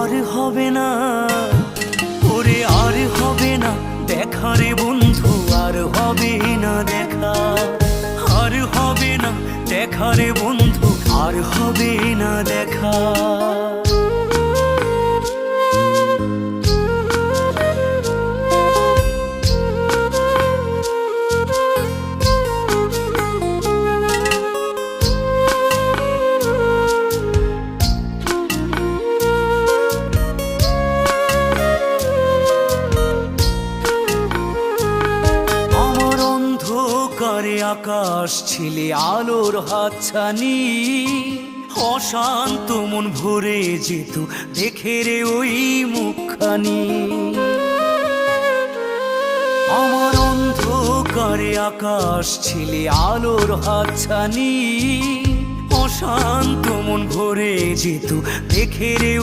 আর হবে না, ওরে আর হবে না দেখা রে বন্ধু, আর হবে না দেখা, আর হবে না দেখা রে বন্ধু, আর হবে না দেখা। অন্ধকারে আকাশ ছিলে আলোর হাতছানি, অশান্ত মন ভরে যেত দেখে রে ওই মুখখানি। আমার অন্ধকারে আকাশ ছিলে আলোর হাতছানি, অশান্ত মন ভরে যেত দেখে রে